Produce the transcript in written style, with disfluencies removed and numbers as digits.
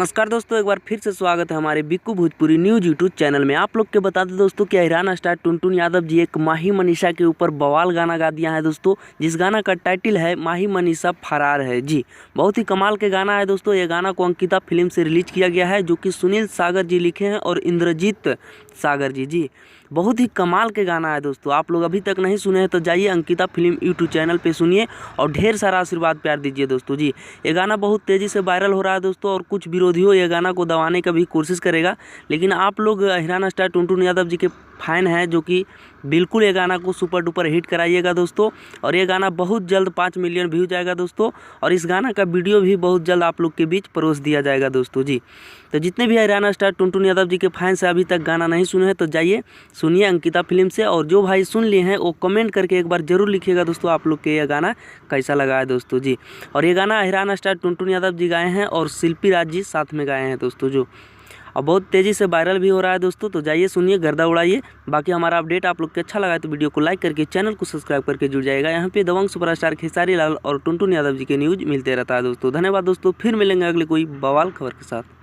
नमस्कार दोस्तों, एक बार फिर से स्वागत है हमारे Bikku Bhojpuri news YouTube channel में। आप लोग के बता दें दोस्तों कि ईरान स्टार टुनटुन यादव जी एक माही मनीषा के ऊपर बवाल गाना गा दिया है दोस्तों, जिस गाना का टाइटल है माही मनीषा फरार है। जी, बहुत ही कमाल के गाना है दोस्तों। ये गाना को अंकिता फिल्म से रिलीज किया गया है, जो कि सुनील सागर जी लिखे हैं और इंद्रजीत सागर जी बहुत ही कमाल के गाना है दोस्तों। आप लोग अभी तक नहीं सुने हैं तो जाइए अंकिता फिल्म यूट्यूब चैनल पे सुनिए और ढेर सारा आशीर्वाद प्यार दीजिए दोस्तों। जी, ये गाना बहुत तेज़ी से वायरल हो रहा है दोस्तों, और कुछ विरोधियों ये गाना को दबाने का भी कोशिश करेगा, लेकिन आप लोग ईरान स्टार टुनटुन यादव जी के फैन हैं, जो कि बिल्कुल ये गाना को सुपर डुपर हिट कराइएगा दोस्तों। और ये गाना बहुत जल्द 5 मिलियन व्यू जाएगा दोस्तों, और इस गाना का वीडियो भी बहुत जल्द आप लोग के बीच परोस दिया जाएगा दोस्तों। जी, तो जितने भी ईरान स्टार टुनटुन यादव जी के फैंस अभी तक गाना नहीं सुने हैं तो जाइए सुनिए अंकिता फिल्म से, और जो भाई सुन लिए हैं वो कमेंट करके एक बार जरूर लिखिएगा दोस्तों आप लोग के ये गाना कैसा लगा है दोस्तों। जी, और ये गाना ईरान स्टार टुनटुन यादव जी गाए हैं और शिल्पी राज जी साथ में गाए हैं दोस्तों, जो और बहुत तेज़ी से वायरल भी हो रहा है दोस्तों। तो जाइए सुनिए, गर्दा उड़ाइए। बाकी हमारा अपडेट आप लोग को अच्छा लगा तो वीडियो को लाइक करके चैनल को सब्सक्राइब करके जुड़ जाएगा। यहाँ पे दबंग सुपरस्टार खेसारी लाल और टुनटुन यादव जी के न्यूज मिलते रहता है दोस्तों। धन्यवाद दोस्तों, फिर मिलेंगे अगले कोई बवाल खबर के साथ।